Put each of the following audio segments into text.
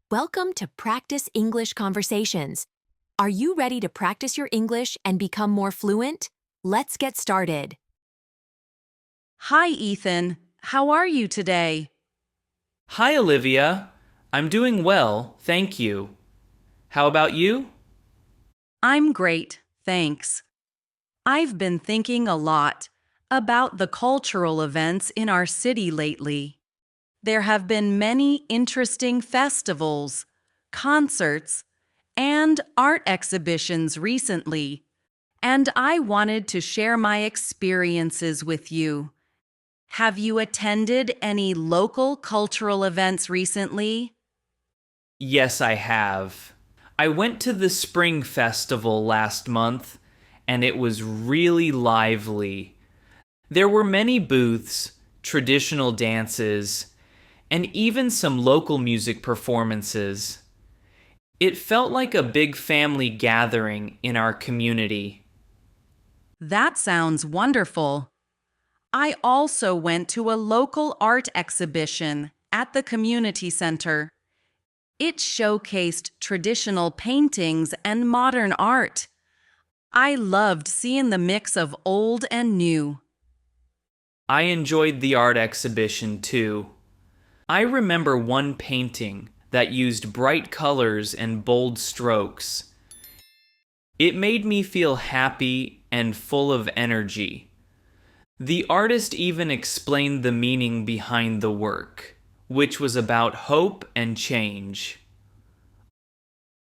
Welcome to Practice English Conversations. Are you ready to practice your English and become more fluent? Let's get started. Hi, Ethan. How are you today? Hi, Olivia. I'm doing well, thank you. How about you? I'm great, thanks. I've been thinking a lot about the cultural events in our city lately. There have been many interesting festivals, concerts, and art exhibitions recently, and I wanted to share my experiences with you. Have you attended any local cultural events recently? Yes, I have. I went to the Spring Festival last month, and it was really lively. There were many booths, traditional dances, and even some local music performances. It felt like a big family gathering in our community. That sounds wonderful. I also went to a local art exhibition at the community center. It showcased traditional paintings and modern art. I loved seeing the mix of old and new. I enjoyed the art exhibition too. I remember one painting that used bright colors and bold strokes. It made me feel happy and full of energy. The artist even explained the meaning behind the work, which was about hope and change.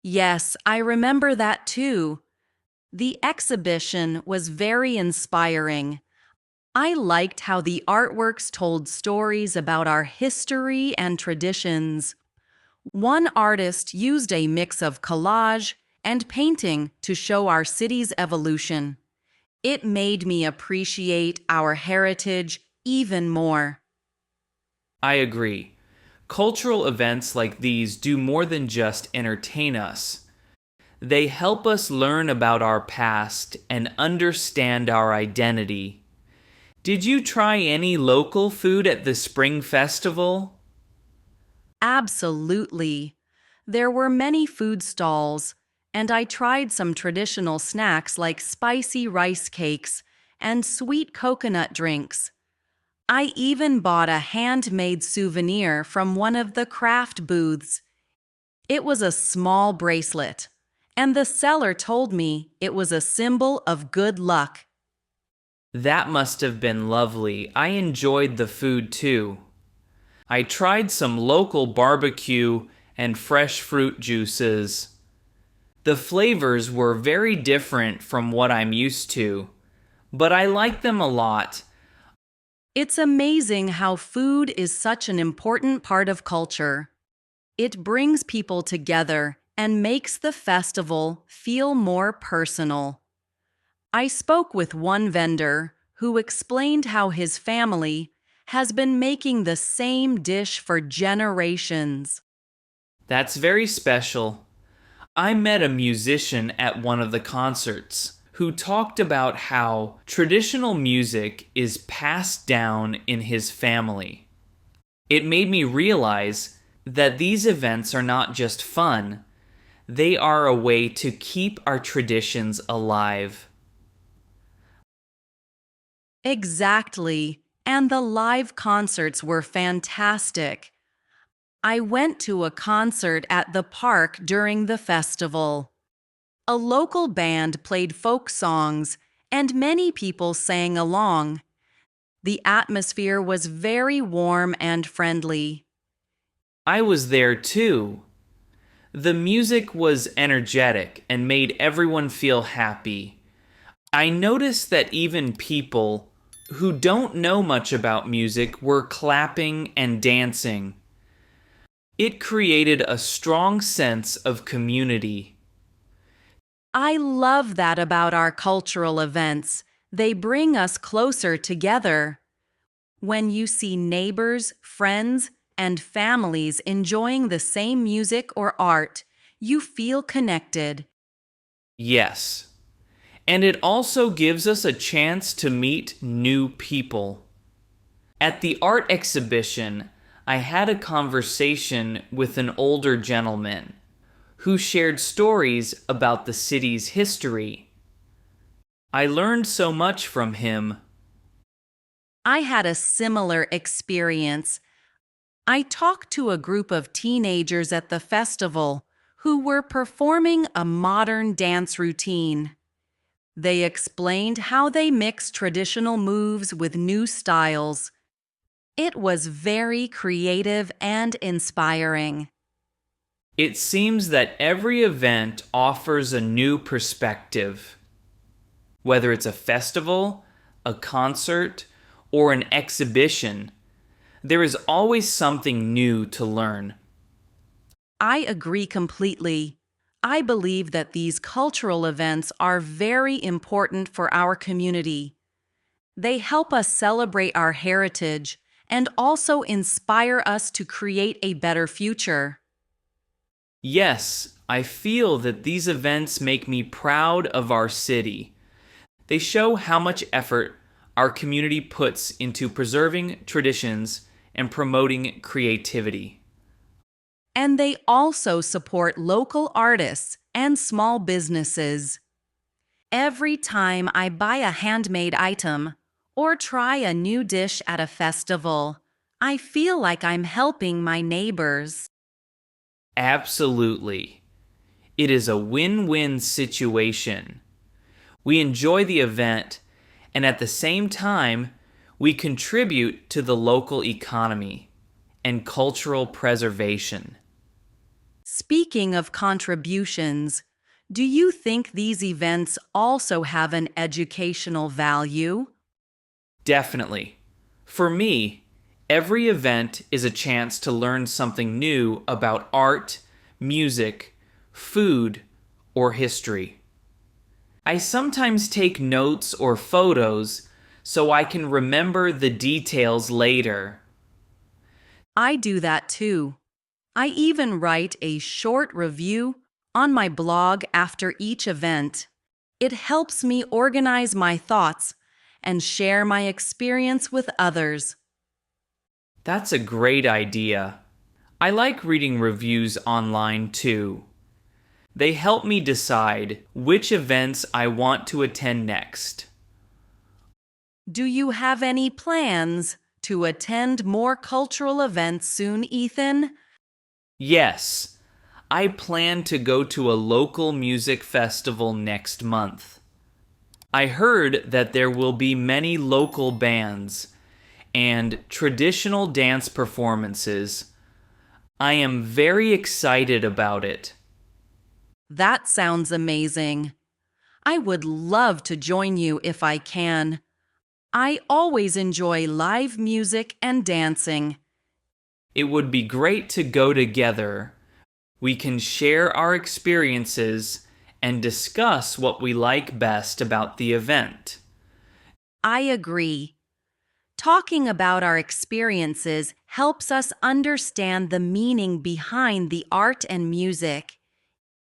Yes, I remember that too. The exhibition was very inspiring. I liked how the artworks told stories about our history and traditions. One artist used a mix of collage and painting to show our city's evolution. It made me appreciate our heritage even more. I agree. Cultural events like these do more than just entertain us. They help us learn about our past and understand our identity. Did you try any local food at the Spring Festival? Absolutely. There were many food stalls, and I tried some traditional snacks like spicy rice cakes and sweet coconut drinks. I even bought a handmade souvenir from one of the craft booths. It was a small bracelet, and the seller told me it was a symbol of good luck. That must have been lovely. I enjoyed the food too. I tried some local barbecue and fresh fruit juices. The flavors were very different from what I'm used to, but I liked them a lot. It's amazing how food is such an important part of culture. It brings people together and makes the festival feel more personal. I spoke with one vendor who explained how his family has been making the same dish for generations. That's very special. I met a musician at one of the concerts who talked about how traditional music is passed down in his family. It made me realize that these events are not just fun, they are a way to keep our traditions alive. Exactly, and the live concerts were fantastic. I went to a concert at the park during the festival. A local band played folk songs, and many people sang along. The atmosphere was very warm and friendly. I was there too. The music was energetic and made everyone feel happy. I noticed that even people who don't know much about music were clapping and dancing. It created a strong sense of community. I love that about our cultural events. They bring us closer together. When you see neighbors, friends, and families enjoying the same music or art, you feel connected. Yes. And it also gives us a chance to meet new people. At the art exhibition, I had a conversation with an older gentleman who shared stories about the city's history. I learned so much from him. I had a similar experience. I talked to a group of teenagers at the festival who were performing a modern dance routine. They explained how they mix traditional moves with new styles. It was very creative and inspiring. It seems that every event offers a new perspective. Whether it's a festival, a concert, or an exhibition, there is always something new to learn. I agree completely. I believe that these cultural events are very important for our community. They help us celebrate our heritage and also inspire us to create a better future. Yes, I feel that these events make me proud of our city. They show how much effort our community puts into preserving traditions and promoting creativity. And they also support local artists and small businesses. Every time I buy a handmade item or try a new dish at a festival, I feel like I'm helping my neighbors. Absolutely. It is a win-win situation. We enjoy the event, and at the same time, we contribute to the local economy and cultural preservation. Speaking of contributions, do you think these events also have an educational value? Definitely. For me, every event is a chance to learn something new about art, music, food, or history. I sometimes take notes or photos so I can remember the details later. I do that too. I even write a short review on my blog after each event. It helps me organize my thoughts and share my experience with others. That's a great idea. I like reading reviews online too. They help me decide which events I want to attend next. Do you have any plans to attend more cultural events soon, Ethan? Yes, I plan to go to a local music festival next month. I heard that there will be many local bands and traditional dance performances. I am very excited about it. That sounds amazing. I would love to join you if I can. I always enjoy live music and dancing. It would be great to go together. We can share our experiences and discuss what we like best about the event. I agree. Talking about our experiences helps us understand the meaning behind the art and music.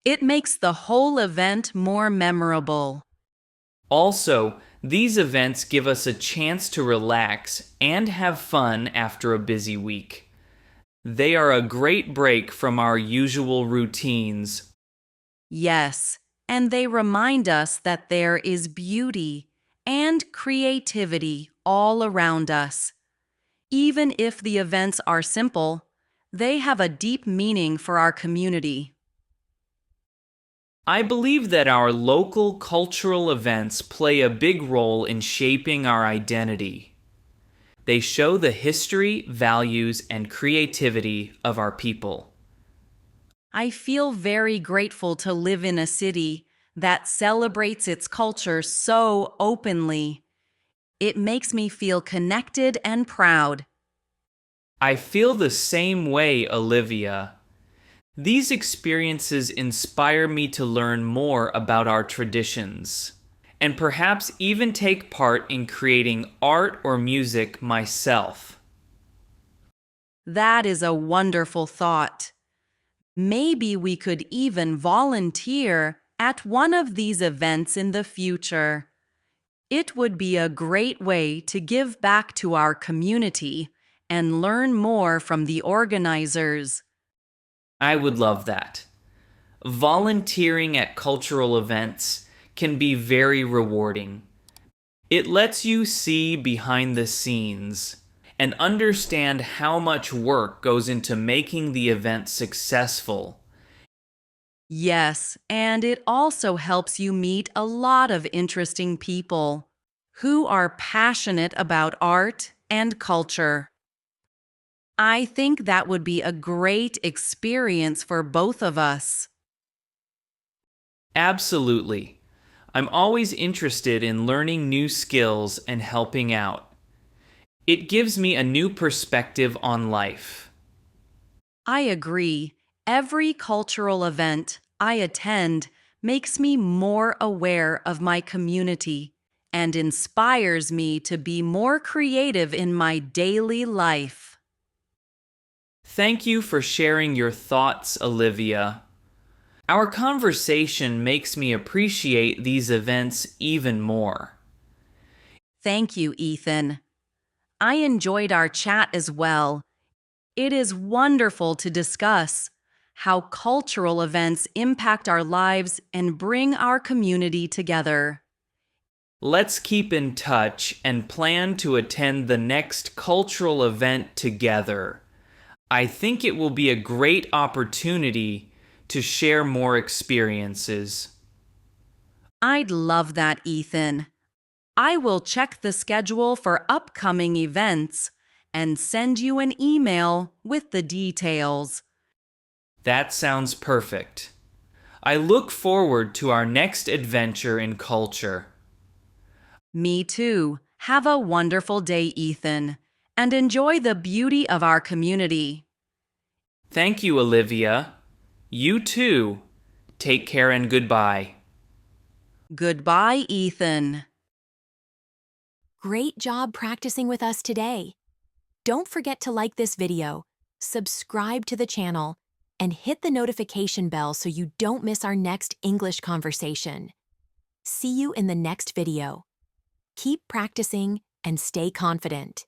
It makes the whole event more memorable. Also, these events give us a chance to relax and have fun after a busy week. They are a great break from our usual routines. Yes, and they remind us that there is beauty and creativity all around us. Even if the events are simple, they have a deep meaning for our community. I believe that our local cultural events play a big role in shaping our identity. They show the history, values, and creativity of our people. I feel very grateful to live in a city that celebrates its culture so openly. It makes me feel connected and proud. I feel the same way, Olivia. These experiences inspire me to learn more about our traditions, and perhaps even take part in creating art or music myself. That is a wonderful thought. Maybe we could even volunteer at one of these events in the future. It would be a great way to give back to our community and learn more from the organizers. I would love that. Volunteering at cultural events can be very rewarding. It lets you see behind the scenes and understand how much work goes into making the event successful. Yes, and it also helps you meet a lot of interesting people who are passionate about art and culture. I think that would be a great experience for both of us. Absolutely. I'm always interested in learning new skills and helping out. It gives me a new perspective on life. I agree. Every cultural event I attend makes me more aware of my community and inspires me to be more creative in my daily life. Thank you for sharing your thoughts, Olivia. Our conversation makes me appreciate these events even more. Thank you, Ethan. I enjoyed our chat as well. It is wonderful to discuss how cultural events impact our lives and bring our community together. Let's keep in touch and plan to attend the next cultural event together. I think it will be a great opportunity to share more experiences. I'd love that, Ethan. I will check the schedule for upcoming events and send you an email with the details. That sounds perfect. I look forward to our next adventure in culture. Me too. Have a wonderful day, Ethan, and enjoy the beauty of our community. Thank you, Olivia. You too. Take care and goodbye. Goodbye, Ethan. Great job practicing with us today. Don't forget to like this video, subscribe to the channel, and hit the notification bell so you don't miss our next English conversation. See you in the next video. Keep practicing and stay confident.